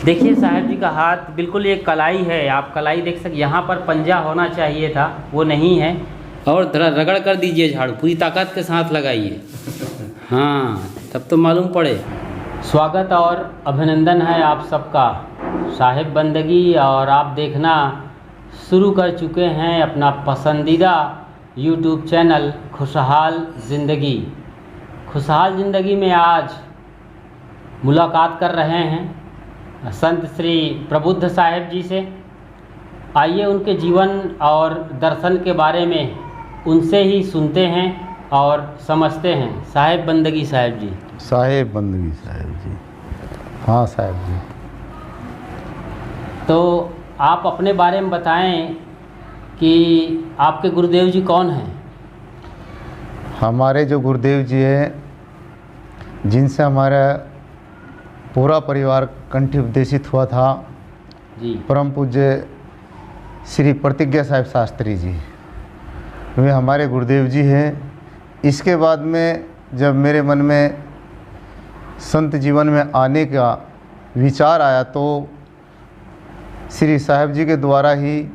देखिए साहब जी का हाथ बिल्कुल ये कलाई है, आप कलाई देख सकते, यहाँ पर पंजा होना चाहिए था, वो नहीं है। और जरा रगड़ कर दीजिए झाड़ू, पूरी ताकत के साथ लगाइए। हाँ, तब तो मालूम पड़े। स्वागत और अभिनंदन है आप सबका साहिब बंदगी, और आप देखना शुरू कर चुके हैं अपना पसंदीदा YouTube चैनल खुशहाल ज़िंदगी। खुशहाल ज़िंदगी में आज मुलाकात कर रहे हैं संत श्री प्रबुद्ध साहिब जी से। आइए उनके जीवन और दर्शन के बारे में उनसे ही सुनते हैं और समझते हैं। साहिब बंदगी साहिब जी। साहिब बंदगी साहिब जी। हाँ साहिब जी। तो आप अपने बारे में बताएं कि आपके गुरुदेव जी कौन हैं? हमारे जो गुरुदेव जी हैं, जिनसे हमारा पूरा परिवार कंठी उपदेशित हुआ था, जी, परम पूज्य श्री प्रतिज्ञा साहिब शास्त्री जी, वे हमारे गुरुदेव जी हैं। इसके बाद में जब मेरे मन में संत जीवन में आने का विचार आया तो श्री साहिब जी के द्वारा ही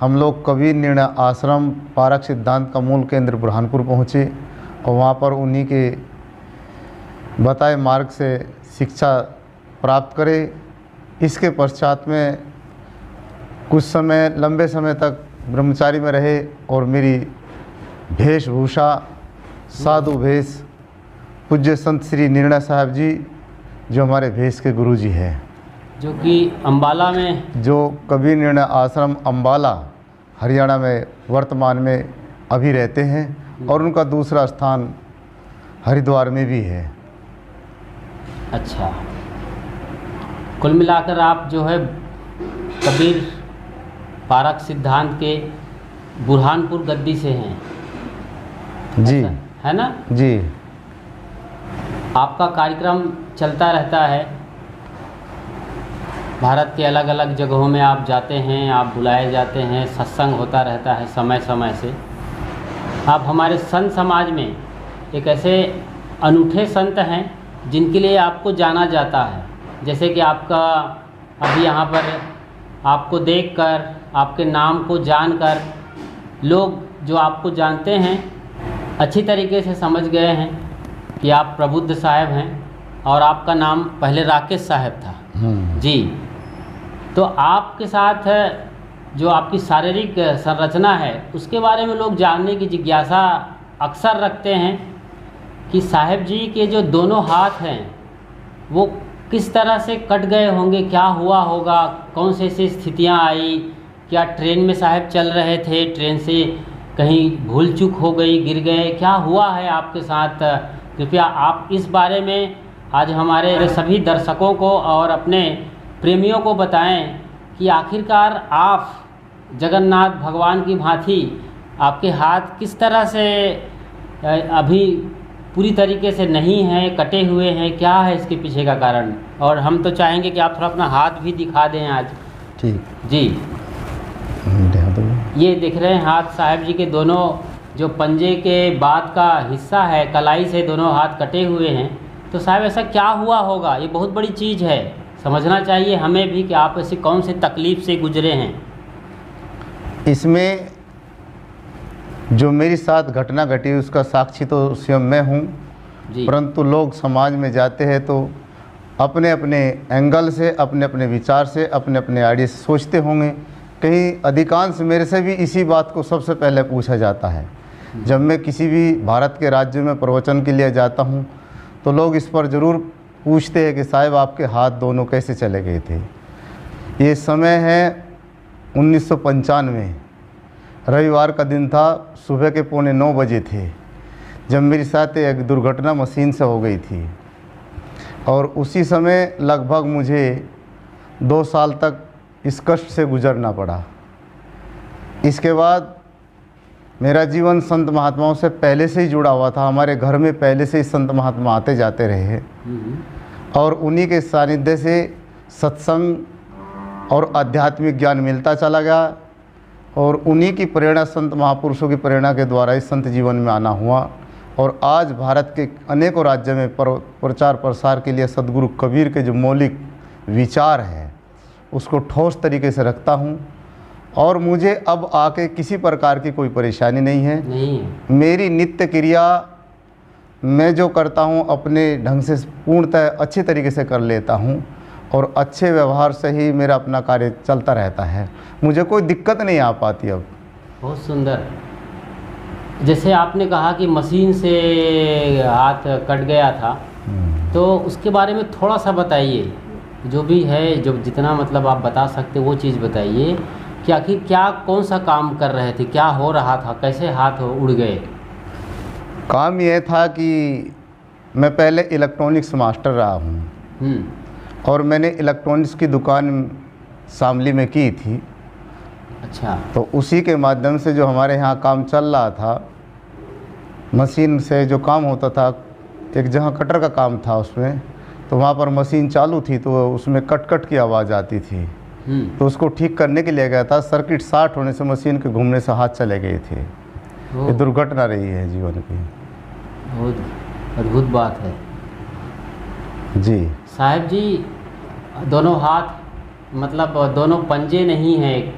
हम लोग कबीर निर्णय आश्रम पारक सिद्धांत का मूल केंद्र बुरहानपुर पहुँचे और वहाँ पर उन्हीं के बताए मार्ग से शिक्षा प्राप्त करें। इसके पश्चात में कुछ समय लंबे समय तक ब्रह्मचारी में रहे और मेरी वेशभूषा साधु भेष पूज्य संत श्री निर्णय साहब जी, जो हमारे भेष के गुरु जी हैं, जो कि अम्बाला में, जो कबीर निर्णय आश्रम अम्बाला हरियाणा में वर्तमान में अभी रहते हैं, और उनका दूसरा स्थान हरिद्वार में भी है। अच्छा, कुल मिलाकर आप जो है कबीर पारक सिद्धांत के बुरहानपुर गद्दी से हैं जी, है ना जी। आपका कार्यक्रम चलता रहता है, भारत के अलग अलग जगहों में आप जाते हैं, आप बुलाए जाते हैं, सत्संग होता रहता है समय समय से। आप हमारे संत समाज में एक ऐसे अनूठे संत हैं जिनके लिए आपको जाना जाता है। जैसे कि आपका अभी यहाँ पर आपको देखकर, आपके नाम को जानकर लोग जो आपको जानते हैं अच्छी तरीके से समझ गए हैं कि आप प्रबुद्ध साहब हैं, और आपका नाम पहले राकेश साहब था। जी, तो आपके साथ जो आपकी शारीरिक संरचना है उसके बारे में लोग जानने की जिज्ञासा अक्सर रखते हैं कि साहब जी के जो दोनों हाथ हैं वो किस तरह से कट गए होंगे, क्या हुआ होगा, कौन से ऐसी स्थितियाँ आई, क्या ट्रेन में साहब चल रहे थे, ट्रेन से कहीं भूल चूक हो गई, गिर गए, क्या हुआ है आपके साथ? कृपया आप इस बारे में आज हमारे सभी दर्शकों को और अपने प्रेमियों को बताएं कि आखिरकार आप जगन्नाथ भगवान की भांति आपके हाथ किस तरह से अभी पूरी तरीके से नहीं हैं, कटे हुए हैं, क्या है इसके पीछे का कारण? और हम तो चाहेंगे कि आप थोड़ा अपना हाथ भी दिखा दें आज। ठीक जी, ये दिख रहे हैं हाथ साहब जी के दोनों, जो पंजे के बाद का हिस्सा है, कलाई से दोनों हाथ कटे हुए हैं। तो साहब ऐसा क्या हुआ होगा? ये बहुत बड़ी चीज़ है, समझना चाहिए हमें भी कि आप ऐसी कौन सी तकलीफ़ से गुजरे हैं। इसमें जो मेरी साथ घटना घटी उसका साक्षी तो स्वयं मैं हूँ, परंतु लोग समाज में जाते हैं तो अपने अपने एंगल से, अपने अपने विचार से, अपने अपने आइडिया से सोचते होंगे। कहीं अधिकांश मेरे से भी इसी बात को सबसे पहले पूछा जाता है। जब मैं किसी भी भारत के राज्य में प्रवचन के लिए जाता हूँ तो लोग इस पर ज़रूर पूछते हैं कि साहब आपके हाथ दोनों कैसे चले गए थे। ये समय है 1995, रविवार का दिन था, सुबह के 8:45 बजे थे जब मेरे साथ एक दुर्घटना मशीन से हो गई थी, और उसी समय लगभग मुझे 2 साल तक इस कष्ट से गुजरना पड़ा। इसके बाद मेरा जीवन संत महात्माओं से पहले से ही जुड़ा हुआ था। हमारे घर में पहले से ही संत महात्मा आते जाते रहे और उन्हीं के सानिध्य से सत्संग और आध्यात्मिक ज्ञान मिलता चला गया, और उन्हीं की प्रेरणा, संत महापुरुषों की प्रेरणा के द्वारा इस संत जीवन में आना हुआ। और आज भारत के अनेकों राज्यों में प्रचार प्रसार के लिए सदगुरु कबीर के जो मौलिक विचार है उसको ठोस तरीके से रखता हूँ और मुझे अब आके किसी प्रकार की कोई परेशानी नहीं है। मेरी नित्य क्रिया मैं जो करता हूँ अपने ढंग से पूर्णतः अच्छे तरीके से कर लेता हूँ और अच्छे व्यवहार से ही मेरा अपना कार्य चलता रहता है, मुझे कोई दिक्कत नहीं आ पाती अब। बहुत सुंदर। जैसे आपने कहा कि मशीन से हाथ कट गया था, तो उसके बारे में थोड़ा सा बताइए, जो भी है, जो जितना मतलब आप बता सकते वो चीज़ बताइए कि आखिर क्या कौन सा काम कर रहे थे, क्या हो रहा था, कैसे हाथ उड़ गए? काम यह था कि मैं पहले इलेक्ट्रॉनिक्स मास्टर रहा हूँ और मैंने इलेक्ट्रॉनिक्स की दुकान शामली में की थी। अच्छा। तो उसी के माध्यम से जो हमारे यहाँ काम चल रहा था, मशीन से जो काम होता था, एक जहाँ कटर का काम था उसमें, तो वहाँ पर मशीन चालू थी तो उसमें कट कट की आवाज़ आती थी। तो उसको ठीक करने के लिए गया था। सर्किट शॉर्ट होने से मशीन के घूमने से हाथ चले गए थे। ये दुर्घटना रही है जीवन की। बहुत अद्भुत बात है जी साहब जी। दोनों हाथ मतलब दोनों पंजे नहीं हैं,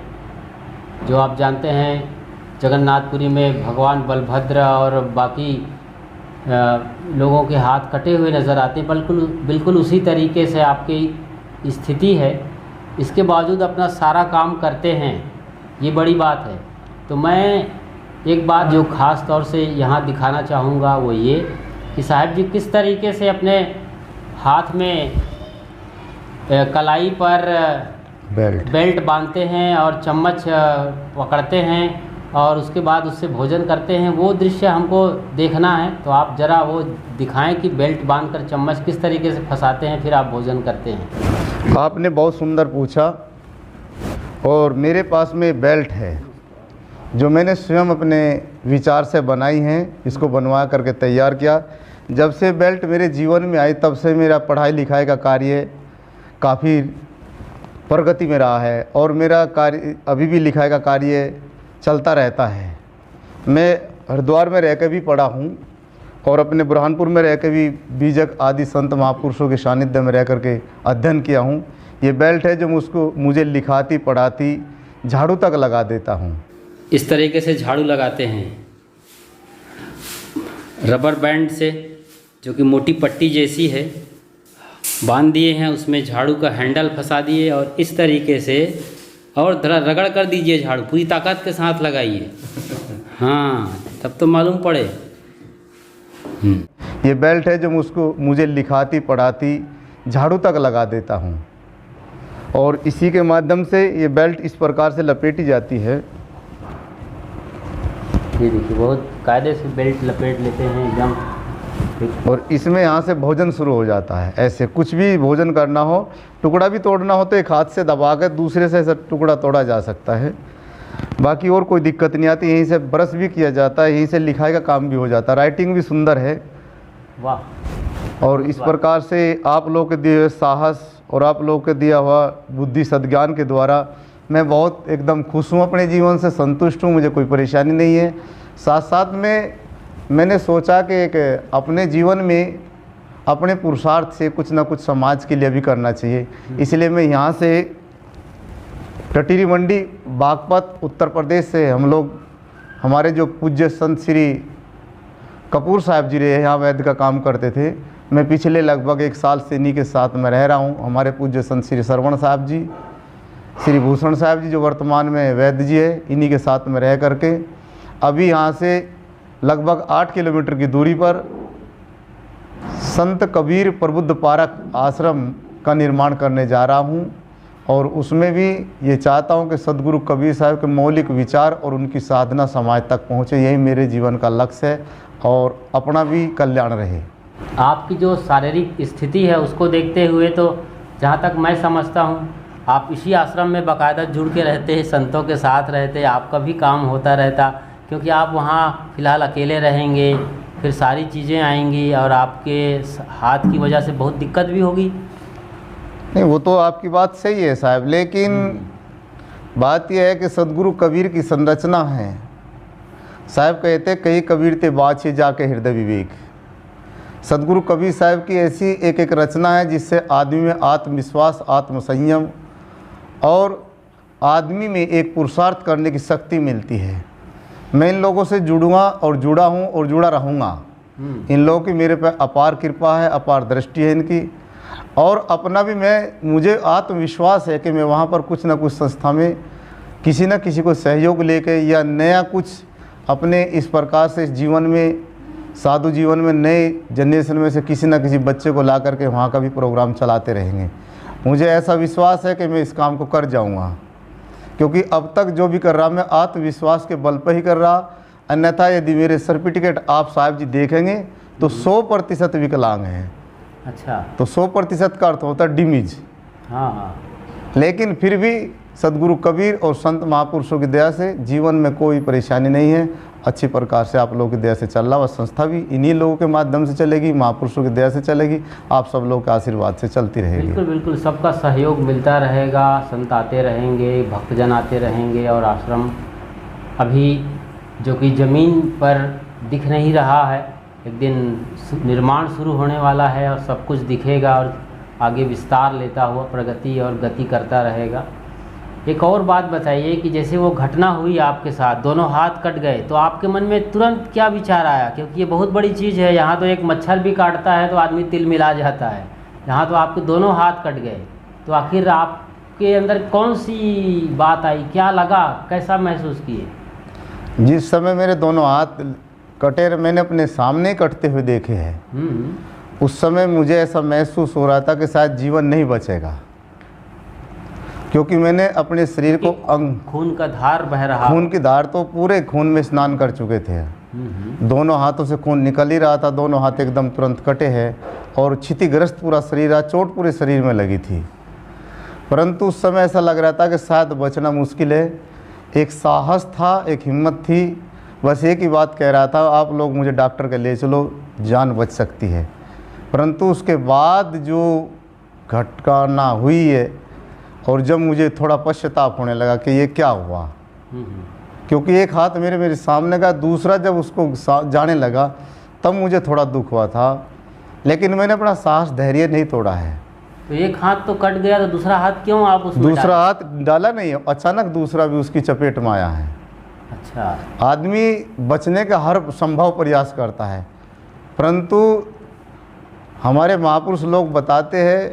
जो आप जानते हैं जगन्नाथपुरी में भगवान बलभद्र और बाकी लोगों के हाथ कटे हुए नज़र आते हैं, बिल्कुल उसी तरीके से आपकी स्थिति है। इसके बावजूद अपना सारा काम करते हैं, ये बड़ी बात है। तो मैं एक बात जो ख़ास तौर से यहाँ दिखाना चाहूँगा वो ये कि साहब जी किस तरीके से अपने हाथ में कलाई पर बेल्ट बांधते हैं और चम्मच पकड़ते हैं और उसके बाद उससे भोजन करते हैं, वो दृश्य हमको देखना है। तो आप ज़रा वो दिखाएं कि बेल्ट बांधकर चम्मच किस तरीके से फंसाते हैं, फिर आप भोजन करते हैं। आपने बहुत सुंदर पूछा। और मेरे पास में बेल्ट है जो मैंने स्वयं अपने विचार से बनाई हैं, इसको बनवा करके तैयार किया। जब से बेल्ट मेरे जीवन में आई तब से मेरा पढ़ाई लिखाई का कार्य काफ़ी प्रगति में रहा है और मेरा कार्य अभी भी लिखाई का कार्य चलता रहता है। मैं हरिद्वार में रह के भी पढ़ा हूँ और अपने बुरहानपुर में रह के भी बीजक आदि संत महापुरुषों के सानिध्य में रह करके अध्ययन किया हूँ। ये बेल्ट है जो मुझे लिखाती पढ़ाती झाड़ू तक लगा देता हूँ। इस तरीके से झाड़ू लगाते हैं रबर बैंड से, जो कि मोटी पट्टी जैसी है, बांध दिए हैं, उसमें झाड़ू का हैंडल फंसा दिए और इस तरीके से और थोड़ा रगड़ कर दीजिए, झाड़ू पूरी ताकत के साथ लगाइए। हाँ, तब तो मालूम पड़े। ये बेल्ट है जो मुझे लिखाती पढ़ाती झाड़ू तक लगा देता हूँ और इसी के माध्यम से ये बेल्ट इस प्रकार से लपेटी जाती है। ये देखिए, बहुत कायदे से बेल्ट लपेट लेते हैं एकदम। और इसमें यहाँ से भोजन शुरू हो जाता है। ऐसे कुछ भी भोजन करना हो, टुकड़ा भी तोड़ना हो तो एक हाथ से दबा कर दूसरे से ऐसा टुकड़ा तोड़ा जा सकता है। बाकी और कोई दिक्कत नहीं आती। यहीं से ब्रश भी किया जाता है, यहीं से लिखाई का काम भी हो जाता है। राइटिंग भी सुंदर है। वाह। और इस प्रकार से आप लोगों के दिए हुए साहस और आप लोगों के दिया हुआ बुद्धि सद्ज्ञान के द्वारा मैं बहुत एकदम खुश हूँ, अपने जीवन से संतुष्ट हूँ, मुझे कोई परेशानी नहीं है। साथ साथ में मैंने सोचा कि एक अपने जीवन में अपने पुरुषार्थ से कुछ ना कुछ समाज के लिए भी करना चाहिए। इसलिए मैं यहाँ से टटीरी मंडी बागपत उत्तर प्रदेश से हम लोग, हमारे जो पूज्य संत श्री कपूर साहब जी रहे यहाँ वैद्य का काम करते थे। मैं पिछले लगभग 1 साल से इन्हीं के साथ में रह रहा हूँ। हमारे पूज्य संत श्री श्रवण साहब जी, श्री भूषण साहब जी जो वर्तमान में वैद्य जी है, इन्हीं के साथ में रह करके अभी यहाँ से लगभग 8 किलोमीटर की दूरी पर संत कबीर प्रबुद्ध पारक आश्रम का निर्माण करने जा रहा हूँ। और उसमें भी ये चाहता हूँ कि सदगुरु कबीर साहब के मौलिक विचार और उनकी साधना समाज तक पहुँचे, यही मेरे जीवन का लक्ष्य है और अपना भी कल्याण रहे। आपकी जो शारीरिक स्थिति है उसको देखते हुए तो जहाँ तक मैं समझता हूँ आप इसी आश्रम में बाकायदा जुड़ के रहते हैं, संतों के साथ रहते, आपका भी काम होता रहता, क्योंकि आप वहाँ फ़िलहाल अकेले रहेंगे, फिर सारी चीज़ें आएंगी और आपके हाथ की वजह से बहुत दिक्कत भी होगी। नहीं, वो तो आपकी बात सही है साहब, लेकिन बात यह है कि सदगुरु कबीर की संरचना है। साहब कहते कई कबीर ते बाछे जाके हृदय विवेक। सदगुरु कबीर साहब की ऐसी एक रचना है जिससे आदमी में आत्मविश्वास, आत्मसंयम और आदमी में एक पुरुषार्थ करने की शक्ति मिलती है। मैं इन लोगों से जुड़ूँगा और जुड़ा हूँ और जुड़ा रहूँगा। इन लोगों की मेरे पे अपार कृपा है, अपार दृष्टि है इनकी। और अपना भी मुझे आत्मविश्वास है कि मैं वहाँ पर कुछ ना कुछ संस्था में किसी न किसी को सहयोग लेके या नया कुछ अपने इस प्रकार से जीवन में, साधु जीवन में, नए जनरेशन में से किसी न किसी बच्चे को ला करके वहाँ का भी प्रोग्राम चलाते रहेंगे। मुझे ऐसा विश्वास है कि मैं इस काम को कर जाऊँगा, क्योंकि अब तक जो भी कर रहा मैं आत्मविश्वास के बल पर ही कर रहा। अन्यथा यदि मेरे सर्टिफिकेट आप साहब जी देखेंगे तो 100% विकलांग हैं। अच्छा। तो 100% का अर्थ होता है डिमीज। हाँ। लेकिन फिर भी सदगुरु कबीर और संत महापुरुषों की दया से जीवन में कोई परेशानी नहीं है। अच्छी प्रकार से आप लोगों की दया से चल रहा। वह संस्था भी इन्हीं लोगों के माध्यम से चलेगी, महापुरुषों की दया से चलेगी, आप सब लोगों के आशीर्वाद से चलती रहेगी। बिल्कुल बिल्कुल, सबका सहयोग मिलता रहेगा। संत आते रहेंगे, भक्तजन आते रहेंगे, और आश्रम अभी जो कि ज़मीन पर दिख नहीं रहा है, एक दिन निर्माण शुरू होने वाला है और सब कुछ दिखेगा और आगे विस्तार लेता हुआ प्रगति और गति करता रहेगा। एक और बात बताइए कि जैसे वो घटना हुई आपके साथ, दोनों हाथ कट गए, तो आपके मन में तुरंत क्या विचार आया? क्योंकि ये बहुत बड़ी चीज़ है। यहाँ तो एक मच्छर भी काटता है तो आदमी तिल मिला जाता है, यहाँ तो आपके दोनों हाथ कट गए। तो आखिर आपके अंदर कौन सी बात आई, क्या लगा, कैसा महसूस किए? जिस समय मेरे दोनों हाथ कटे, मैंने अपने सामने कटते हुए देखे हैं, उस समय मुझे ऐसा महसूस हो रहा था कि शायद जीवन नहीं बचेगा, क्योंकि मैंने अपने शरीर को खून का धार बह रहा, खून की धार तो पूरे खून में स्नान कर चुके थे। दोनों हाथों से खून निकल ही रहा था, दोनों हाथ एकदम तुरंत कटे हैं और क्षतिग्रस्त पूरा शरीर रहा, चोट पूरे शरीर में लगी थी। परंतु उस समय ऐसा लग रहा था कि शायद बचना मुश्किल है। एक साहस था, एक हिम्मत थी, बस एक ही बात कह रहा था, आप लोग मुझे डॉक्टर के ले चलो, जान बच सकती है। परंतु उसके बाद जो घटना हुई है, और जब मुझे थोड़ा पश्चाताप होने लगा कि ये क्या हुआ, क्योंकि एक हाथ मेरे सामने का, दूसरा जब उसको जाने लगा तब मुझे थोड़ा दुख हुआ था। लेकिन मैंने अपना साहस, धैर्य नहीं तोड़ा है। तो एक हाथ तो कट गया, तो दूसरा हाथ क्यों आप उसमें दूसरा हाथ डाला नहीं, अचानक दूसरा भी उसकी चपेट में आया है। अच्छा। आदमी बचने का हर संभव प्रयास करता है, परंतु हमारे महापुरुष लोग बताते हैं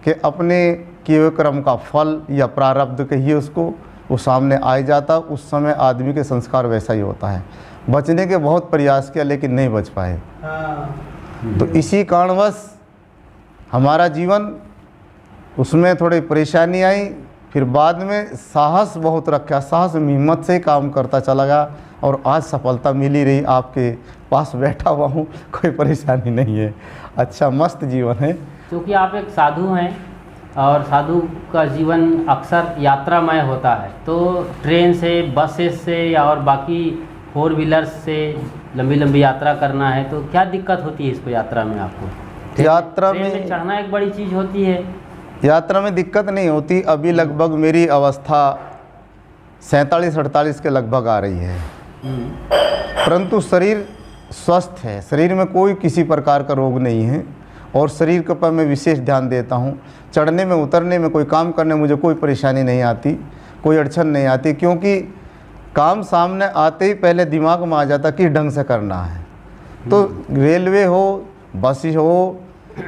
कि अपने किए हुए कर्म का फल या प्रारब्ध कहिए उसको, वो सामने आ जाता। उस समय आदमी के संस्कार वैसा ही होता है। बचने के बहुत प्रयास किया लेकिन नहीं बच पाए। तो इसी कारणवश हमारा जीवन, उसमें थोड़ी परेशानी आई। फिर बाद में साहस बहुत रखा, साहस में हिम्मत से काम करता चला गया और आज सफलता मिली रही। आपके पास बैठा हुआ हूँ, कोई परेशानी नहीं है, अच्छा मस्त जीवन है। क्योंकि आप एक साधु हैं और साधु का जीवन अक्सर यात्रामय होता है, तो ट्रेन से, बसेस से या और बाकी 4 व्हीलर्स से लंबी लंबी यात्रा करना है, तो क्या दिक्कत होती है इसको यात्रा में आपको? यात्रा ट्रेन में चढ़ना एक बड़ी चीज़ होती है। यात्रा में दिक्कत नहीं होती। अभी लगभग मेरी अवस्था 47-48 के लगभग आ रही है, परंतु शरीर स्वस्थ है, शरीर में कोई किसी प्रकार का रोग नहीं है और शरीर के ऊपर मैं विशेष ध्यान देता हूँ। चढ़ने में, उतरने में, कोई काम करने में मुझे कोई परेशानी नहीं आती, कोई अड़चन नहीं आती, क्योंकि काम सामने आते ही पहले दिमाग में आ जाता किस ढंग से करना है। तो रेलवे हो, बस हो,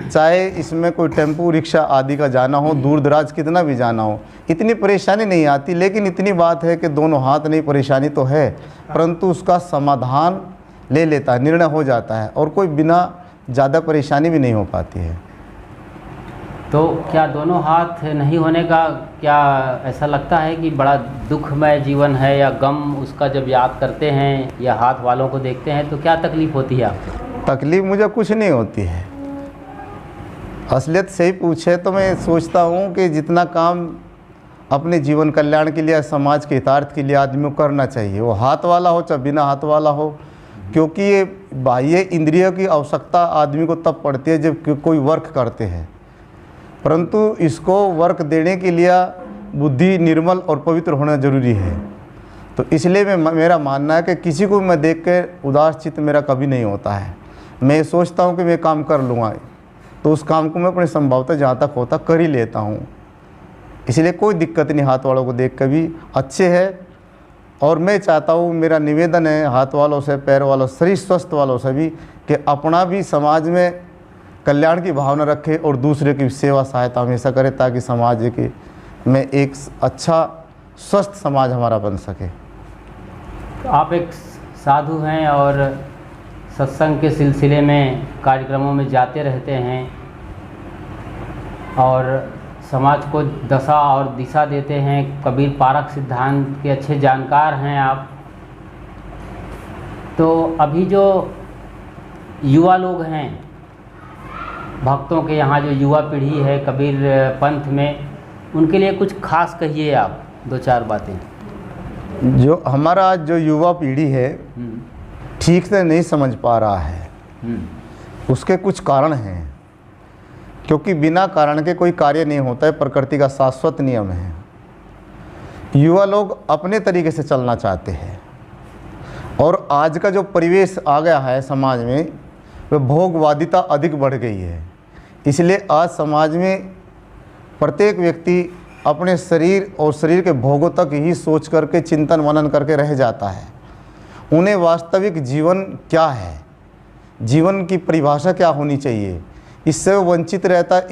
चाहे इसमें कोई टेम्पू, रिक्शा आदि का जाना हो, दूर दराज कितना भी जाना हो, इतनी परेशानी नहीं आती। लेकिन इतनी बात है कि दोनों हाथ नहीं, परेशानी तो है, परंतु उसका समाधान ले लेता है, निर्णय हो जाता है और कोई बिना ज़्यादा परेशानी भी नहीं हो पाती है। तो क्या दोनों हाथ नहीं होने का क्या ऐसा लगता है कि बड़ा दुखमय जीवन है, या गम उसका जब याद करते हैं या हाथ वालों को देखते हैं तो क्या तकलीफ़ होती है आपको? तकलीफ़ मुझे कुछ नहीं होती है। असलियत से ही पूछे तो मैं सोचता हूँ कि जितना काम अपने जीवन कल्याण के लिए, समाज के हितार्थ के लिए आदमी को करना चाहिए, वो हाथ वाला हो चाहे बिना हाथ वाला हो, क्योंकि ये बाह्य इंद्रियों की आवश्यकता आदमी को तब पड़ती है जब कोई वर्क करते हैं, परंतु इसको वर्क देने के लिए बुद्धि निर्मल और पवित्र होना जरूरी है। तो इसलिए मेरा मानना है कि किसी को मैं देख कर उदास चित्त मेरा कभी नहीं होता है। मैं सोचता हूँ कि मैं काम कर लूँगा, तो उस काम को मैं अपने संभवतः जहाँ तक होता कर ही लेता हूँ। इसलिए कोई दिक्कत नहीं हाथ वालों को देख कर भी अच्छे है। और मैं चाहता हूँ, मेरा निवेदन है हाथ वालों से, पैर वालों, शरीर स्वस्थ वालों से भी, कि अपना भी समाज में कल्याण की भावना रखे और दूसरे की सेवा सहायता हमेशा करे, ताकि समाज के में एक अच्छा स्वस्थ समाज हमारा बन सके। तो आप एक साधु हैं और सत्संग के सिलसिले में कार्यक्रमों में जाते रहते हैं और समाज को दशा और दिशा देते हैं। कबीर पारक सिद्धांत के अच्छे जानकार हैं आप। तो अभी जो युवा लोग हैं, भक्तों के यहाँ जो युवा पीढ़ी है कबीर पंथ में, उनके लिए कुछ खास कहिए आप, 2-4 बातें। जो हमारा जो युवा पीढ़ी है ठीक से नहीं समझ पा रहा है, उसके कुछ कारण हैं, क्योंकि बिना कारण के कोई कार्य नहीं होता है, प्रकृति का शाश्वत नियम है। युवा लोग अपने तरीके से चलना चाहते हैं और आज का जो परिवेश आ गया है समाज में, वह भोगवादिता अधिक बढ़ गई है। इसलिए आज समाज में प्रत्येक व्यक्ति अपने शरीर और शरीर के भोगों तक ही सोच करके चिंतन मनन करके रह जाता है। उन्हें वास्तविक जीवन क्या है, जीवन की परिभाषा क्या होनी चाहिए, इससे वो वंचित रहता है।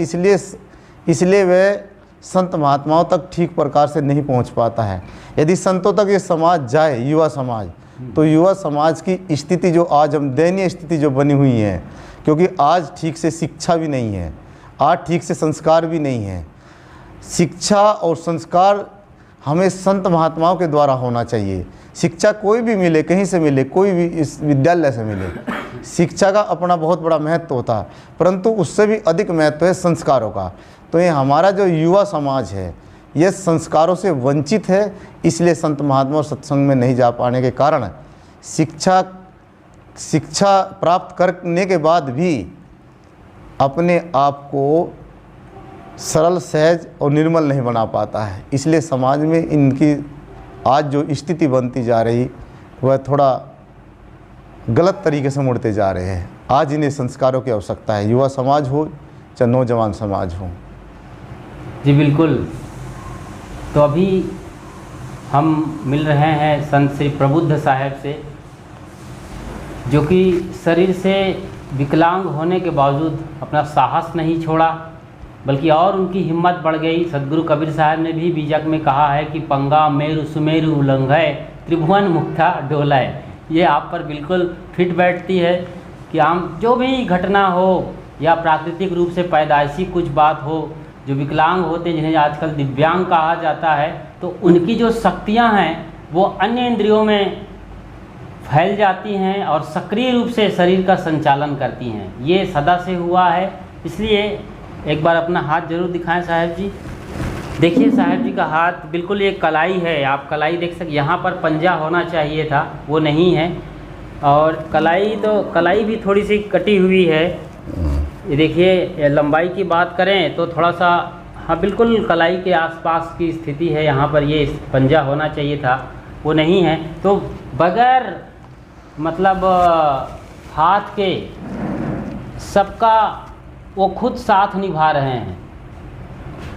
इसलिए वह संत महात्माओं तक ठीक प्रकार से नहीं पहुंच पाता है। यदि संतों तक ये समाज जाए, युवा समाज, तो युवा समाज की स्थिति जो आज हम दयनीय स्थिति जो बनी हुई है, क्योंकि आज ठीक से शिक्षा भी नहीं है, आज ठीक से संस्कार भी नहीं है। शिक्षा और संस्कार हमें संत महात्माओं के द्वारा होना चाहिए। शिक्षा कोई भी मिले, कहीं से मिले, कोई भी इस विद्यालय से मिले, शिक्षा का अपना बहुत बड़ा महत्व होता है, परंतु उससे भी अधिक महत्व है संस्कारों का। तो ये हमारा जो युवा समाज है, ये संस्कारों से वंचित है। इसलिए संत महात्मा और सत्संग में नहीं जा पाने के कारण शिक्षा प्राप्त करने के बाद भी अपने आप को सरल, सहज और निर्मल नहीं बना पाता है। इसलिए समाज में इनकी आज जो स्थिति बनती जा रही, वह थोड़ा गलत तरीके से मुड़ते जा रहे हैं। आज इन्हें संस्कारों की आवश्यकता है, युवा समाज हो चाहे नौजवान समाज हो। जी बिल्कुल। तो अभी हम मिल रहे हैं संत श्री प्रबुद्ध साहब से, जो कि शरीर से विकलांग होने के बावजूद अपना साहस नहीं छोड़ा, बल्कि और उनकी हिम्मत बढ़ गई। सदगुरु कबीर साहब ने भी बीजक में कहा है कि पंगा मेरु सुमेरु उल्लंघय त्रिभुवन मुक्ता डोलाय। ये आप पर बिल्कुल फिट बैठती है कि हम जो भी घटना हो या प्राकृतिक रूप से पैदाइशी कुछ बात हो, जो विकलांग होते हैं, जिन्हें आजकल दिव्यांग कहा जाता है, तो उनकी जो शक्तियां हैं वो अन्य इंद्रियों में फैल जाती हैं और सक्रिय रूप से शरीर का संचालन करती हैं। ये सदा से हुआ है। इसलिए एक बार अपना हाथ जरूर दिखाएं साहब जी। देखिए साहब जी का हाथ बिल्कुल ये कलाई है, आप कलाई देख सकते। यहाँ पर पंजा होना चाहिए था, वो नहीं है, और कलाई भी थोड़ी सी कटी हुई है। ये देखिए, लंबाई की बात करें तो थोड़ा सा, हाँ बिल्कुल कलाई के आसपास की स्थिति है। यहाँ पर ये पंजा होना चाहिए था, वो नहीं है। तो बगैर मतलब हाथ के सबका वो खुद साथ निभा रहे हैं।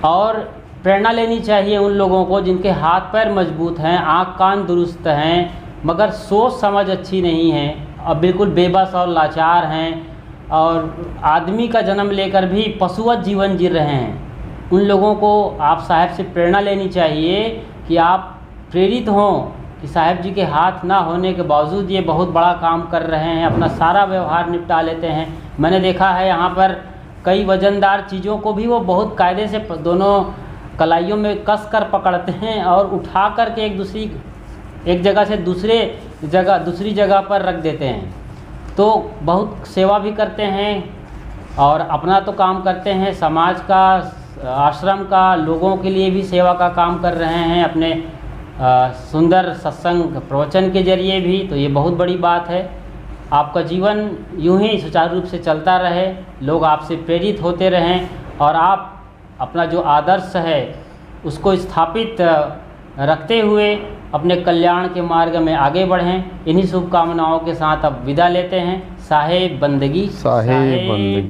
और प्रेरणा लेनी चाहिए उन लोगों को जिनके हाथ पैर मजबूत हैं, आँख कान दुरुस्त हैं, मगर सोच समझ अच्छी नहीं है और बिल्कुल बेबस और लाचार हैं, और आदमी का जन्म लेकर भी पशुवत जीवन जी रहे हैं। उन लोगों को आप साहब से प्रेरणा लेनी चाहिए कि आप प्रेरित हों कि साहब जी के हाथ ना होने के बावजूद ये बहुत बड़ा काम कर रहे हैं, अपना सारा व्यवहार निपटा लेते हैं। मैंने देखा है यहाँ पर कई वजनदार चीज़ों को भी वो बहुत कायदे से दोनों कलाइयों में कस कर पकड़ते हैं और उठा कर के एक जगह से दूसरी जगह पर रख देते हैं। तो बहुत सेवा भी करते हैं और अपना तो काम करते हैं, समाज का, आश्रम का, लोगों के लिए भी सेवा का काम कर रहे हैं अपने सुंदर सत्संग प्रवचन के जरिए भी। तो ये बहुत बड़ी बात है। आपका जीवन यूं ही सुचारू रूप से चलता रहे, लोग आपसे प्रेरित होते रहें और आप अपना जो आदर्श है उसको स्थापित रखते हुए अपने कल्याण के मार्ग में आगे बढ़ें। इन्हीं शुभकामनाओं के साथ अब विदा लेते हैं। साहेब बंदगी।